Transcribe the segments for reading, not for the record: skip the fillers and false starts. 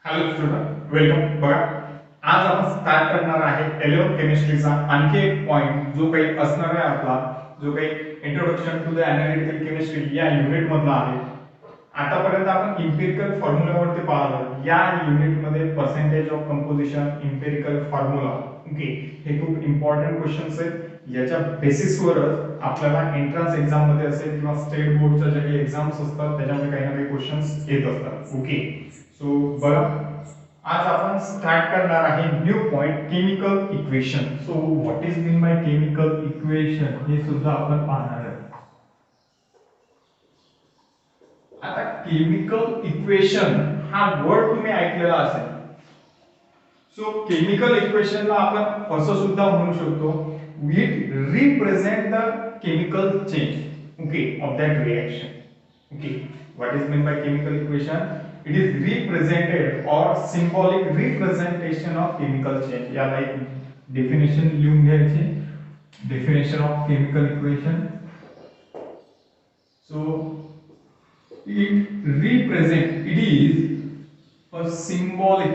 Hello student welcome. बघा, आज आपण स्टार्ट करणार आहे 11th केमिस्ट्रीचा आणखी एक पॉइंट जो काही असणार आहे आपला, जो काही introduction to the analytical chemistry या युनिट मधला आहे. आतापर्यंत आपण इम्पेरिकल फॉर्म्युलावरती पाहिलं. या युनिटमध्ये percentage of composition, empirical formula, okay, हे खूप इम्पॉर्टंट क्वेश्चन्स आहेत. याच्या बेसिसवरच आपल्याला एंट्रन्स एक्झाम मध्ये असेल किंवा स्टेट बोर्डच्या ज्या काही एक्झाम्स असतात त्याच्यामध्ये काही ना काही क्वेश्चन्स येत असतात. ओके, सो बघा, आज आपण स्टार्ट करणार आहे new point, chemical equation. So what is mean by chemical equation हे सुद्धा आपण पाहणार आहे. आता केमिकल इक्वेशन हा वर्ड तुम्ही ऐकलेला असेल. सो केमिकल इक्वेशनला आपण असं सुद्धा म्हणू शकतो, it represent the chemical change, okay, of that reaction. Okay, what is mean by chemical equation? It is represented or symbolic representation of chemical change. याला एक definition लिहून घ्यायची. Definition of chemical equation. So it is a symbolic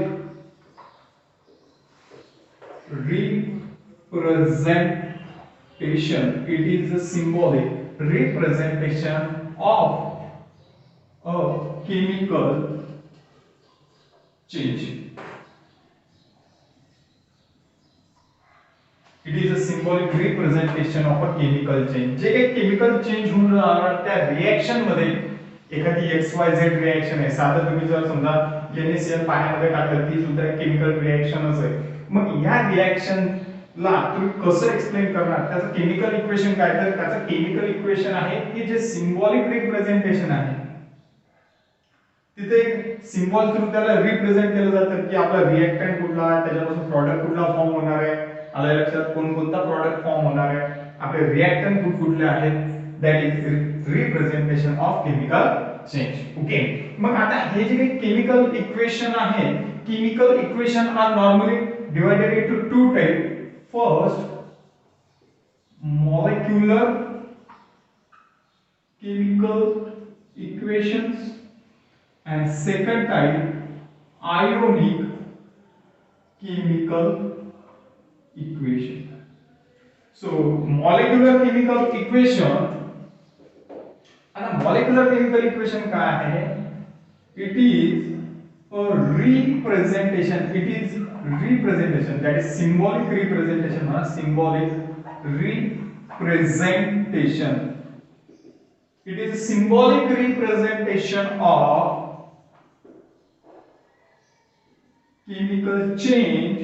representation. It is a symbolic representation of a chemical change. It is a symbolic representation of a chemical change. जे काही chemical change होऊन राहणार त्या reaction मध्ये एखादी XYZ reaction आहे. साधं तुम्ही जर समजा NaCl पाण्यामध्ये टाकलं ती सुद्धा केमिकल रिएक्शनच आहे. मग या रिएक्शन ला तुम्ही कसं एक्सप्लेन करणार? त्याचं केमिकल इक्वेशन काय? तर त्याचं केमिकल इक्वेशन आहे की जे सिम्बॉलिक रिप्रेझेंटेशन आहे. तिथे सिम्बॉल थ्रू त्याला रिप्रेझेंट केलं जातं की आपला रिएक्टंट कुठला आहे, त्याच्यापासून प्रॉडक्ट कुठला फॉर्म होणार आहे, आल्या लक्षात कोणकोणता प्रॉडक्ट फॉर्म होणार आहे, आपले रिएक्टंट कुठले आहेत. That is representation of chemical change. Okay, मग आता हे जे काही केमिकल इक्वेशन आहे, chemical equation are normally divided into two type. First, molecular chemical equations and second type ionic chemical equation. So molecular chemical equation, and molecular chemical equation काय आहे? It is a representation. It is representation, that is symbolic representation. Symbolic representation. It is a symbolic representation of chemical change.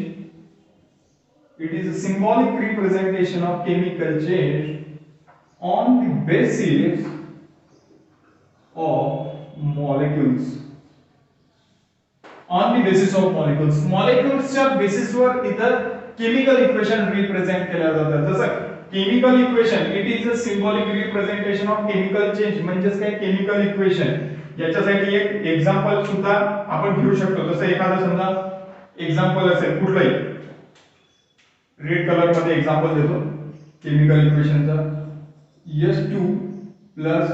It is a symbolic representation of chemical change on the basis of molecules. On the basis of molecules. Molecules च्या basis वर इथं chemical equation represent केलं जातं. जसं chemical equation, it is a symbolic representation of chemical change. म्हणजेच काय chemical equation. याच्यासाठी एक एक्झाम्पल सुद्धा आपण घेऊ शकतो. जसं एखादा समजा एक्झाम्पल असेल कुठलंही, रेड कलर मध्ये एक्झाम्पल देतो chemical इक्वेशनचा. S2 plus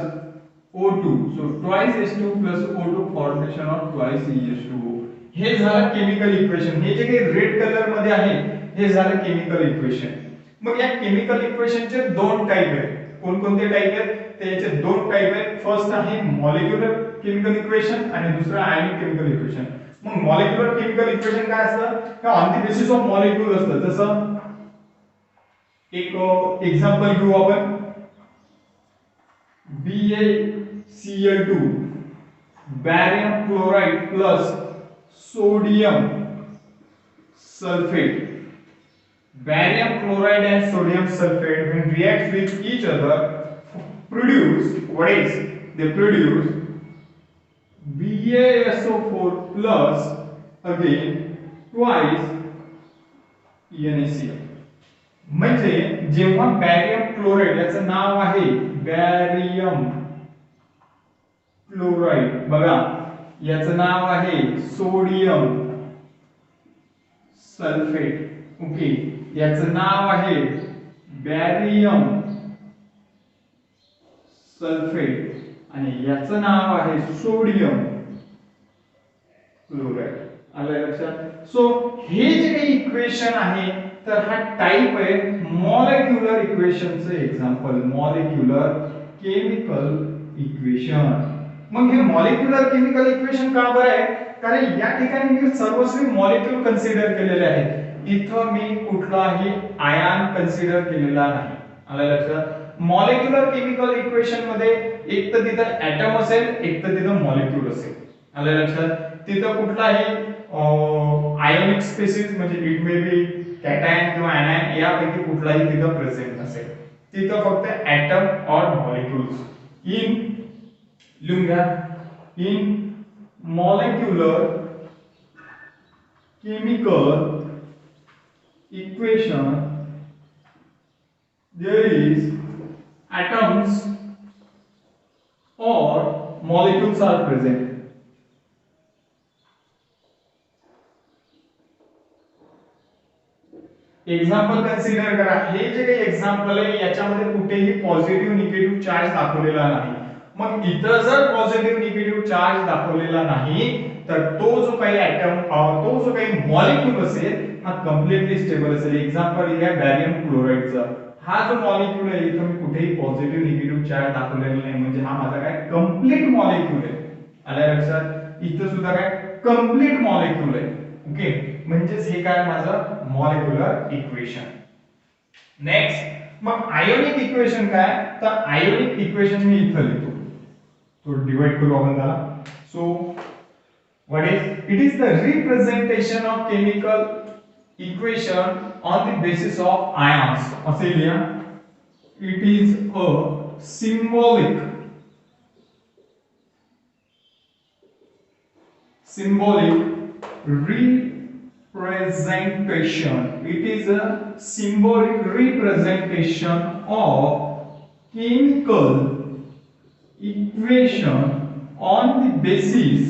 O2, so twice S2 plus O2 formation of twice H2O. हे झालं केमिकल इक्वेशन. हे जे काही रेड कलर मध्ये आहे हे झालं केमिकल इक्वेशन. मग या केमिकल इक्वेशनचे दोन टाइप आहेत. कोणकोणते टाइप आहेत? त्याचे दोन टाइप आहेत. फर्स्ट आहे मॉलिक्युलर केमिकल इक्वेशन आणि दुसरं आयनिक केमिकल इक्वेशन. मग मॉलिक्युलर केमिकल इक्वेशन काय असतं? On the basis of molecule असतं. जसं एक एक्झाम्पल घेऊ आपण. BaCl2 barium chloride plus sodium sulfate. Barium chloride and sodium sulfate when react with each other produce, what is, they produce BaSO4 plus again twice NaCl. म्हणजे जेव्हा बॅरियम chloride, याचं नाव आहे बॅरियम chloride, बघा याचं नाव आहे सोडियम सल्फेट. ओके, याचं नाव आहे बॅरियम sulphate आणि याचं नाव आहे सोडियम क्लोराइड. आलं लक्षात. सो हे जे काही इक्वेशन आहे तर हा टाइप आहे मॉलिक्युलर इक्वेशनचं एक्झाम्पल, मॉलिक्युलर केमिकल इक्वेशन. मग हे मॉलिक्युलर केमिकल इक्वेशन का बरं आहे? कारण या ठिकाणी मी सर्वस्वी मॉलिक्यूल कन्सिडर केलेले आहेत. इथं मी कुठलाही आयन कन्सिडर केलेला नाही. आलं लक्षात. मॉलिक्युलर केमिकल इक्वेशन मध्ये एक तर तिथं ऍटम असेल, एक तर तिथं मॉलिक्यूल असेल. आलं लक्षात. तिथं कुठलाही आयोनिक स्पेसिस म्हणजे इट मे बी कॅटायन किंवा ऍनायन यापैकी कुठलाही तिथं प्रेझेंट नसेल. तिथं फक्त ऍटम और मॉलिक्यूल्स. इन लिहून घ्या, in molecular chemical equation there is atoms or molecules are present. Example consider करा. हे जे काही एक्झाम्पल आहे याच्यामध्ये कुठेही पॉझिटिव्ह निगेटिव्ह चार्ज दाखवलेला नाही. मग इथं जर पॉझिटिव्ह निगेटिव्ह चार्ज दाखवलेला नाही तर तो जो काही ऍटम तो जो काही मॉलिक्यूल असेल हा कम्प्लिटली स्टेबल असेल. एक्झाम्पल घ्या बॅरियम क्लोराइडचा. हा जो मॉलिक्यूल आहे इथं मी कुठेही पॉझिटिव्ह निगेटिव्ह चार्ज दाखवलेला नाही म्हणजे हा माझा काय कम्प्लीट मॉलिक्यूल आहे. आल्या लक्षात. इथं सुद्धा काय कम्प्लीट मॉलिक्यूल आहे. ओके, म्हणजेच हे काय माझं मॉलिक्युलर इक्वेशन. नेक्स्ट मग आयोनिक इक्वेशन काय? तर आयोनिक इक्वेशन मी इथं लिहितो. तो डिवाइड करू आपण त्याला. So what is it? Is the representation of chemical equation on the basis of ions. असे लिहा. It is a symbolic representation. It is a symbolic representation of chemical equation on the basis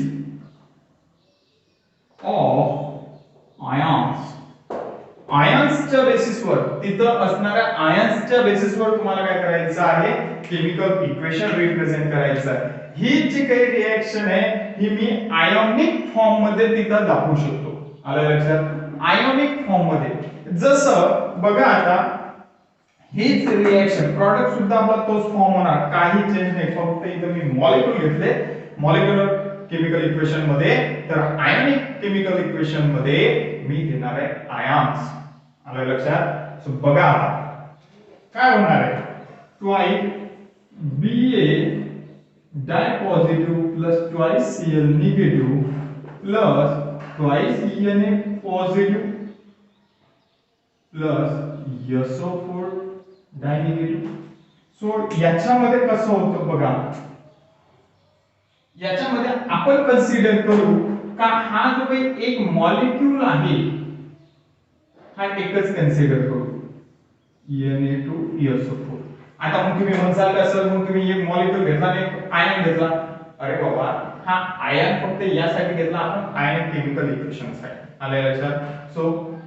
of ions. आयन्सच्या बेसिसवर तिथं असणाऱ्या आयन्सच्या बेसिसवर तुम्हाला काय करायचं आहे? केमिकल इक्वेशन रिप्रेझेंट करायचं आहे. ही जी काही रिएक्शन आहे ही मी आयोनिक फॉर्म मध्ये तिथं दाखवू शकतो. आलं लक्षात. आयोनिक फॉर्म मध्ये जसं बघा आता हीच रिएक्शन प्रॉडक्ट सुद्धा आपला तोच फॉर्म होणार, काही चेंज नाही. फक्त इथं मी मॉलिक्यूल घेतले मॉलिक्युलर केमिकल इक्वेशन मध्ये, तर आयोनिक केमिकल इक्वेशन मध्ये मी घेणार आहे आयन्स. आलं लक्षात. सो बघा आता काय होणार आहे? Twice Ba di positive plus twice Cl negative plus twice Na positive plus SO4 di negative. So याच्यामध्ये कसं होतं बघा. याच्यामध्ये आपण कन्सिडर करू का हा जो काही एक मॉलिक्यूल आहे हा एकच कन्सिडर करू Na2SO4. आता मग तुम्ही म्हणसाल का सर मग तुम्ही एक मॉलिक्यूल घेतला आणि एक आयन घेतला. अरे बाबा हा आयन फक्त यासाठी घेतला आपण आयन केमिकल इक्वेशन्स आहे. आले लक्षात. सो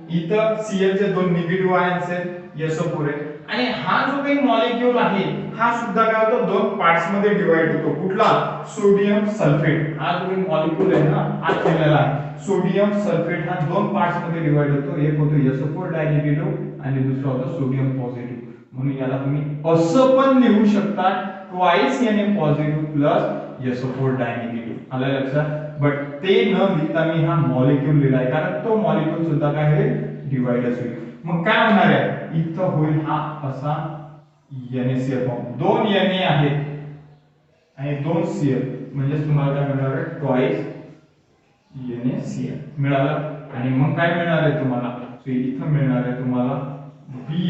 इथं Cl चे दोन निगेटिव्ह आयन्स आहेत, SO4 आहे. आणि हा जो काही मॉलिक्यूल आहे हा सुद्धा काय होतो दोन पार्ट्स मध्ये डिवाइड होतो. कुठला? Sodium sulphate. हा जो काही मॉलिक्यूल आहे ना हा केलेला आहे सोडियम सल्फेट हा दोन पार्ट्स मध्ये डिवाइड होतो. एक होतो SO4 डाय निगेटिव्ह आणि दुसरा होतो सोडियम पॉझिटिव्ह. म्हणून याला तुम्ही असं पण लिहू शकता twice Na positive plus SO4 di negative. आलं लक्षात. बट ते न लिहिता मी हा मॉलिक्यूल लिहिलाय कारण तो मॉलिक्यूल सुद्धा काय होईल डिवाइडच होईल. मग काय होणार आहे इथं होईल हा असा NaCl फॉर्म. दोन Na आहेत आणि दोन Cl म्हणजे तुम्हाला काय मिळणार आहे ट्वाइस NaCl मिळालं. आणि मग काय मिळणार आहे तुम्हाला? सो इथं मिळणार आहे तुम्हाला Ba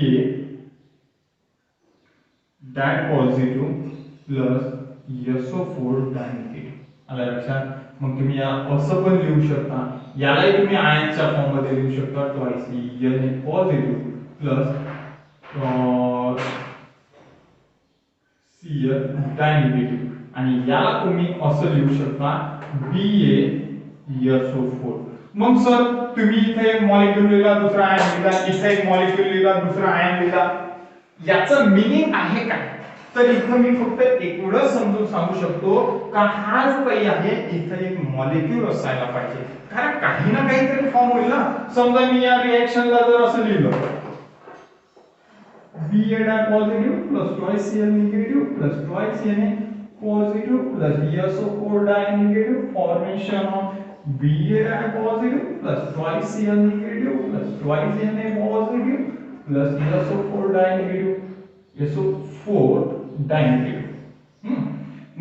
di positive plus SO4 di negative. आलं लक्षात. मग तुम्ही या असं पण लिहू शकता, यालाही तुम्ही आयनच्या फॉर्म मध्ये लिहू शकता twice Na positive plus Cl डाय निगेटिव्ह. आणि याला तुम्ही असं लिहू शकता BaSO4. मग सर तुम्ही इथे एक मॉलिक्यूल लिहिला दुसरा आयन लिहिला, इथे एक मॉलिक्यूल लिहिला दुसरा आयन लिहिला, याचं मीनिंग आहे काय? तर इथं मी फक्त एवढंच समजून सांगू शकतो का हा जो काही आहे इथं एक मॉलिक्यूल असायला पाहिजे, कारण काही ना काहीतरी फॉर्म होईल ना. समजा मी या रिएक्शनला जर असं लिहिलं Ba positive plus twice Cl negative plus twice Na positive plus SO4 di negative formation of Ba positive plus twice Cl negative plus twice Na positive plus SO4 di negative SO4 di negative.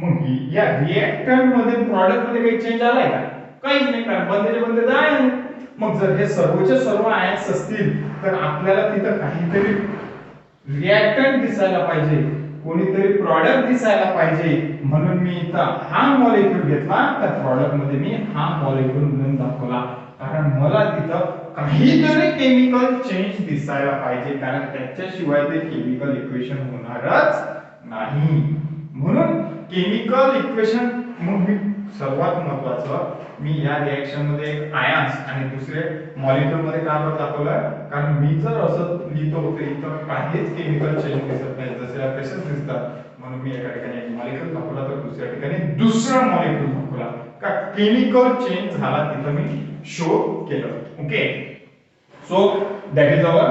मग या reactant मध्ये product मध्ये काही change आलाय का? काहीच नाही, कारण बंदचे बंद आहे. मग जर हे सर्वचे सर्व आयन्स असतील तर आपल्याला तिथं काहीतरी रिएक्टंट दिसायला पाहिजे, कोणीतरी प्रॉडक्ट दिसायला पाहिजे, म्हणून मी इथं हा मॉलिक्यूल घेतला, तर प्रॉडक्ट मध्ये मी हा मॉलिक्यूल म्हणून दाखवला, कारण मला तिथं काहीतरी केमिकल चेंज दिसायला पाहिजे, कारण त्याच्याशिवाय ते केमिकल इक्वेशन होणारच नाही. म्हणून केमिकल इक्वेशन मग मी सर्वात महत्त्वाचं मी या रिएक्शन मध्ये आयन्स आणि दुसरे मॉलिक्यूल मध्ये का बरं दाखवलं, कारण मी जर असं लिहितो तर इथं काहीच केमिकल चेंज दिसत नाही, जसे असेच दिसतात, म्हणून मी एका ठिकाणी एक मॉलिक्यूल दाखवला तर दुसऱ्या ठिकाणी दुसरा मॉलिक्यूल दाखवला, का केमिकल चेंज झाला तिथं मी शो केलं. Okay, so that is our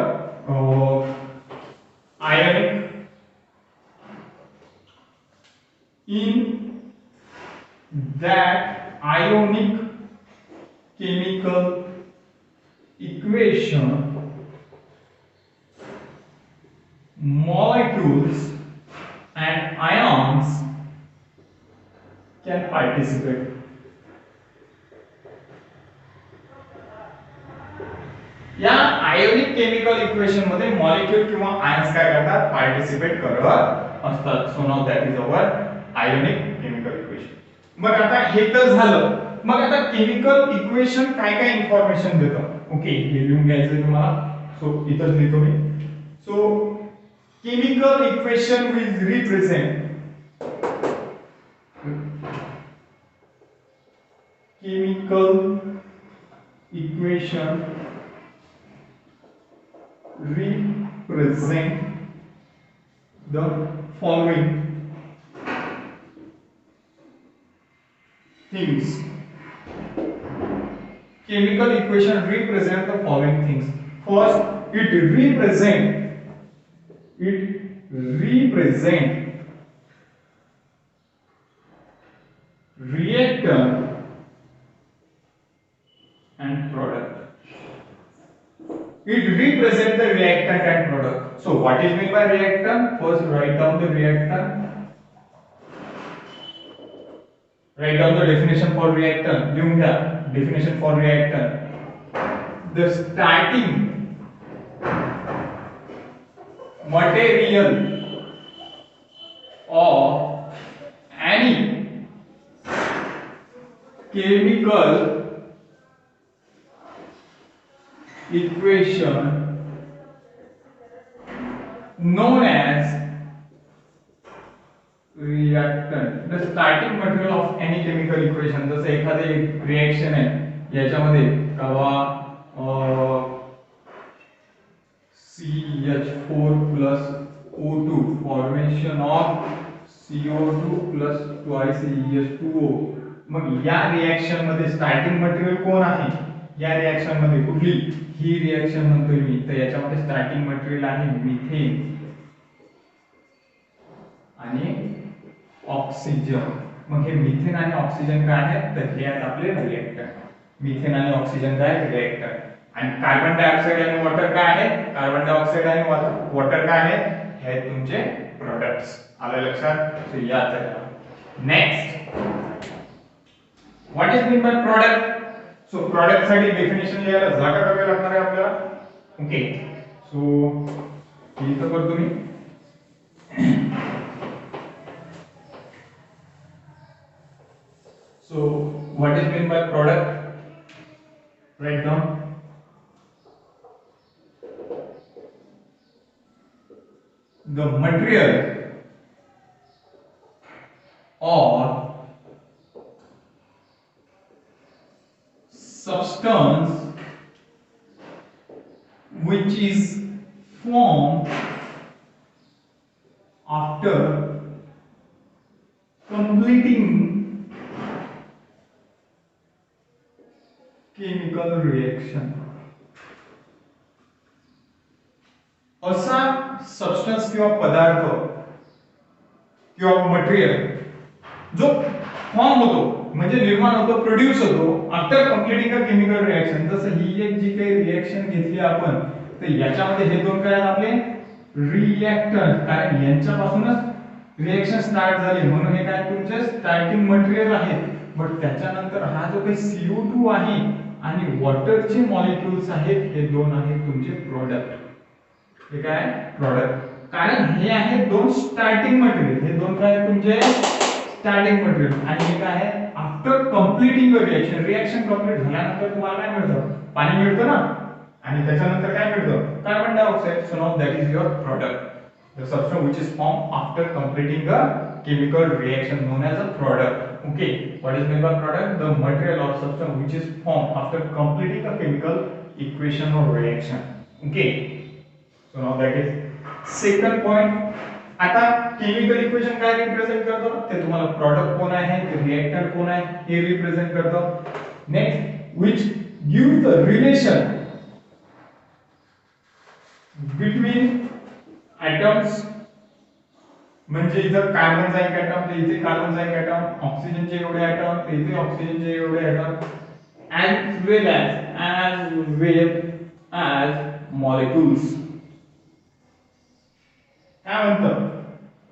ionic in that ionic chemical equation molecules and ions can participate. या आयोनिक केमिकल इक्वेशन मध्ये मॉलिक्यूल किंवा आयन्स काय करतात, पार्टिसिपेट करत असतात. So now that is our ionic chemical equation. मग आता हे तर झालं, मग आता केमिकल इक्वेशन काय काय इन्फॉर्मेशन देतं. ओके, हे लिहून घ्यायचं तुम्हाला, सो इथंच लिहितो मी. So chemical equation will represent chemical equation represent the following things. Chemical equation represent the following things. First, it represent reactant and product. It represents the reactant and product. So what is meant by reactant? First write down the reactant. Write down the definition for reactant. लिहून घ्या definition for reactant. The starting material of any chemical equation known as reactant. The starting material of any chemical equation, जसे एखादे reaction आहे याच्यामध्ये कवा CH4 plus O2 formation of CO2 plus twice EH2O. मग या reaction मध्ये starting material कोण आहे, या रिएक्शन मध्ये कुठली, ही रिएक्शन म्हणतोय मी, तर याच्यामध्ये स्टार्टिंग मटेरियल आहे मिथेन आणि ऑक्सिजन. मग हे मिथेन आणि ऑक्सिजन काय आहेत, तर हे आहेत आपले रिएक्टंट. मिथेन आणि ऑक्सिजन काय आहेत, रिएक्टंट. आणि कार्बन डायऑक्साइड आणि वॉटर काय आहेत, कार्बन डायऑक्साइड आणि वॉटर काय आहेत, हे तुमचे प्रोडक्ट्स. आलं लक्षात. सो या next, what is mean by product. So product साठी डेफिनेशन लिहायला जागा करावी लागणार आहे आपल्याला. ओके, सो इथं करतो मी. So what is meant by product? Write down. The material or substance which is formed after completing chemical reaction. असा सबस्टन्स किंवा पदार्थ किंवा मटेरियल जो फॉर्म होतो म्हणजे निर्माण होतो, प्रोड्यूस होतो after completing a chemical reaction. जसं ही एक जी काही रिएक्शन घेतली आपण, तर याच्यामध्ये हे दोन काय आहेत आपले रिएक्टंट, कारण यांच्यापासूनच रिएक्शन स्टार्ट झाली म्हणून हे काय तुमचे स्टार्टिंग मटेरियल आहे. बट त्याच्यानंतर हा जो काही CO2 आहे आणि वॉटरचे मॉलिक्युल्स आहेत, हे दोन आहेत तुमचे प्रोडक्ट. हे काय प्रोडक्ट, कारण हे आहे दोन स्टार्टिंग मटेरियल, हे दोन काय तुमचे स्टार्टिंग मटेरियल, आणि हे काय आहे after completing a reaction. Reaction complete झाल्यानंतर तुम्हाला काय मिळतं, पाणी मिळतं ना, आणि त्याच्यानंतर काय मिळतं carbon dioxide. So now that is your product, the substance which is form after completing a chemical reaction known as a product. Okay, what is meant by product? The material or substance which is formed after completing a chemical equation or reaction. Okay, so now that is second point. आता chemical equation काय represent करतो, ते तुम्हाला product कोण आहे, reactant कोण आहे हे रिप्रेझेंट करतो. Next, which gives the relation between atoms, म्हणजे इथं कार्बनचा एक ॲटम, तर इथे कार्बनचा एक ॲटम, ऑक्सिजनचे एवढे ॲटम, तर इथे ऑक्सिजनचे एवढे item, as well as molecules. काय म्हणतं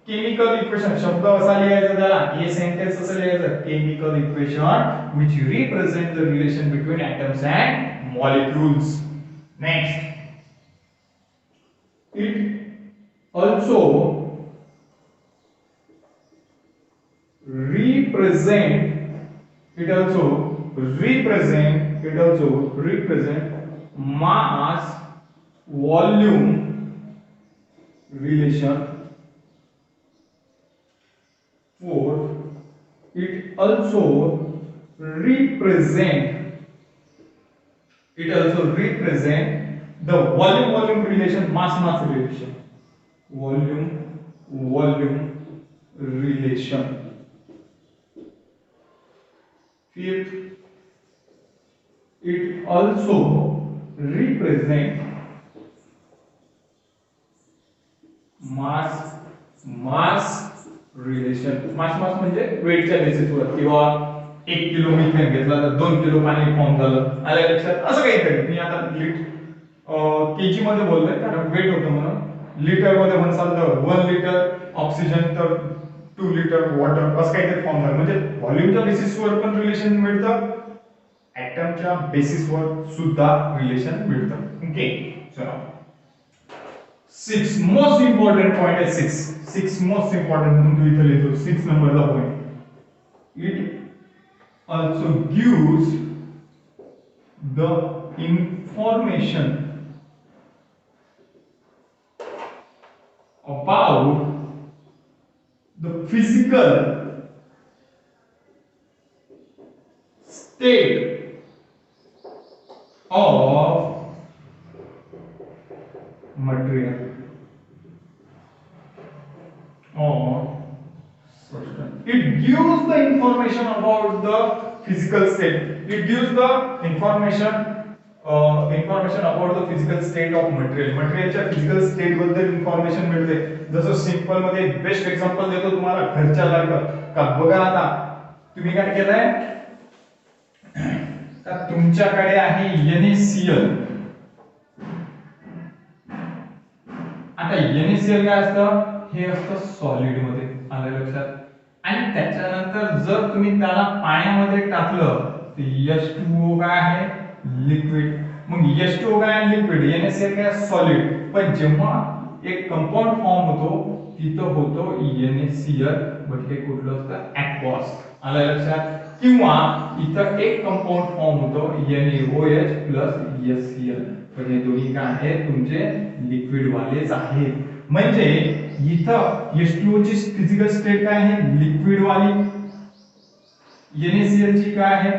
केमिकल इक्वेशन, शब्द असा लिहायचा त्याला, हे सेंटेन्स असं लिहायचं, chemical equation which represent the relation between atoms and molecules. Next, it also represent mass volume relation. Fourth, it also represent the volume relation, mass relation, volume relation. Fifth, it also represent mass relation. मास म्हणजे वेटच्या बेसिसवर, किंवा 1 kilo methane घेतला तर 2 kilo पाणी form झालं, आलं लक्षात, असं काहीतरी. मी आता केजी मध्ये बोलतोय कारण वेट होतं म्हणून. लिटर मध्ये म्हणसाल तर 1 लिटर ऑक्सिजन तर 2 लिटर वॉटर, असं काहीतरी फॉर्म झालं. म्हणजे व्हॉल्यूमच्या बेसिसवर पण रिलेशन मिळतं, ऍटमच्या बेसिसवर सुद्धा रिलेशन मिळतं. ओके, चला 6 मोस्ट इम्पॉर्टंट पॉइंट आहे. 6 मोस्ट इम्पॉर्टंट म्हणून तू इथे लिहितो 6 नंबरचा point. It also gives the information about the physical state of material or substance. It gives the information about the physical state. It gives the information about the physical state of material. Materialच्या physical state बद्दल information मिळते. जसं simple मध्ये best example देतो तुम्हाला घरच्या सारखं. का बघा आता तुम्ही काय केलंय, का तुमच्याकडे आहे NaCl. आता NaCl काय असतं, हे असतं सॉलिड मध्ये, आलं लक्षात. आणि त्याच्यानंतर जर तुम्ही त्याला पाण्यामध्ये टाकलं तर H2O काय आहे, लिक्विड. मग H2O काय आहे, लिक्विड. NaCl काय सॉलिड. पण जेव्हा एक कंपाऊंड फॉर्म होतो तिथं होतो NaCl, बट हे कुठलं असतं, ॲक्वस, आलं लक्षात. किंवा इथं एक कंपाऊंड फॉर्म होतो NaOH प्लस HCl, पण हे दोन्ही काय आहेत तुमचे लिक्विड वालेच आहेत. म्हणजे इथं H2O ची फिजिकल स्टेट काय आहे, लिक्विड वाली. NaCl ची काय आहे,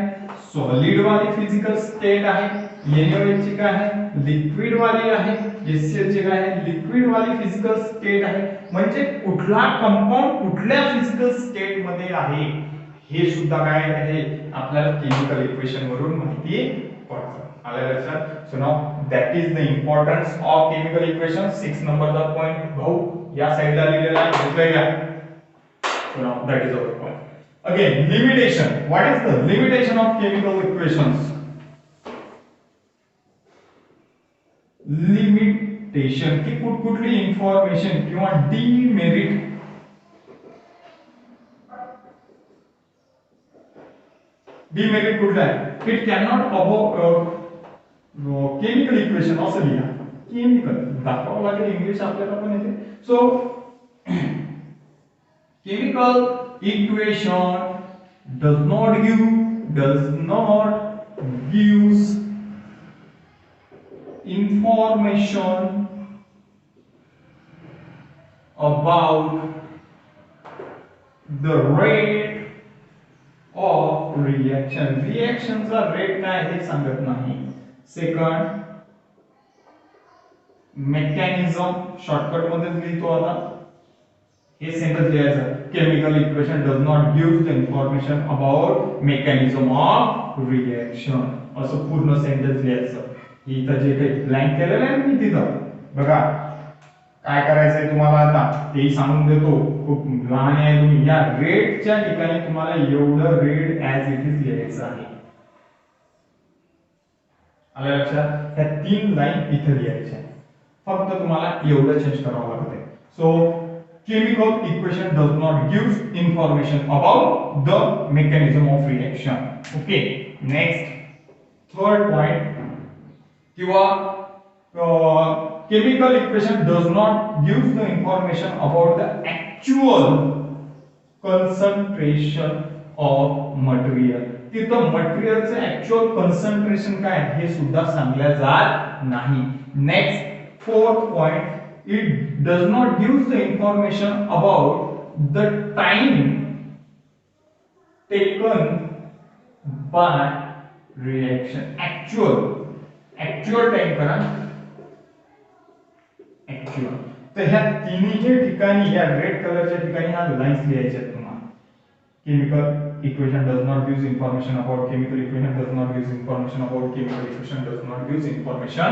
सॉलिड वाली फिजिकल स्टेट आहे. NaOH ची काय आहे, लिक्विड वाली आहे. HCl चे काय आहे लिक्विड वाली फिजिकल स्टेट आहे म्हणजे कुठला कंपाऊंड कुठल्या फिजिकल स्टेट मध्ये आहे हे सुद्धा काय आहे आपल्याला केमिकल इक्वेशन वरून माहिती पडतं. आलं लक्षात. So now that is the importance of chemical equation. 6 नंबरचा पॉइंट भाऊ या साइडला लिहिलेला आहे घेतलंय का. So now that is our point. Again limitation. What is the limitation of chemical equations. Limitation की कुठली इन्फॉर्मेशन किंवा डिमेरिट डिमेरिट कुठला आहे it can not above chemical equation असं लिहा. केमिकल दाखवावं लागेल इंग्लिश आपल्याला पण येते. So chemical equation does not gives information about the rate of reaction. Reaction चा रेट काय हे सांगत नाही. सेकंड मेकॅनिझम शॉर्टकट मध्ये लिहितो आता. हे सेंटेन्स लिहायचं chemical equation does not give the information about mechanism of reaction असं पूर्ण सेंटेन्स लिहायचं. इथं जे काही ब्लँक केलेलं आहे मी तिथं बघा काय करायचंय तुम्हाला आता तेही सांगून देतो. खूप लहान आहे तुम्ही. या रेटच्या ठिकाणी तुम्हाला एवढं रेट ऍज इट इज लिहायचं आहे. आलं लक्षात. ह्या 3 लाईन इथे लिहायच्या फक्त तुम्हाला एवढं चेंज करावं लागतंय. So chemical equation does not give information about the mechanism of reaction. Okay, next third point किंवा chemical equation does not give the information about the actual concentration of material. तिथं मटेरियलचं actual concentration काय हे सुद्धा सांगल्या जात नाही. Next fourth point it does not give the information about the time taken by reaction. actual time करा actual. तर ह्या तिन्ही ठिकाणी या रेड कलरच्या ठिकाणी ह्या लाईन्स लिहायच्या आहेत तुम्हाला. Chemical equation does not give information about chemical equation does not give information about chemical equation does not give information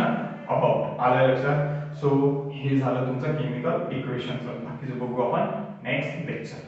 about. आलं लक्षात. सो हे झालं तुमचं केमिकल इक्वेशनचं. बाकीचं बघू आपण नेक्स्ट लेक्चर.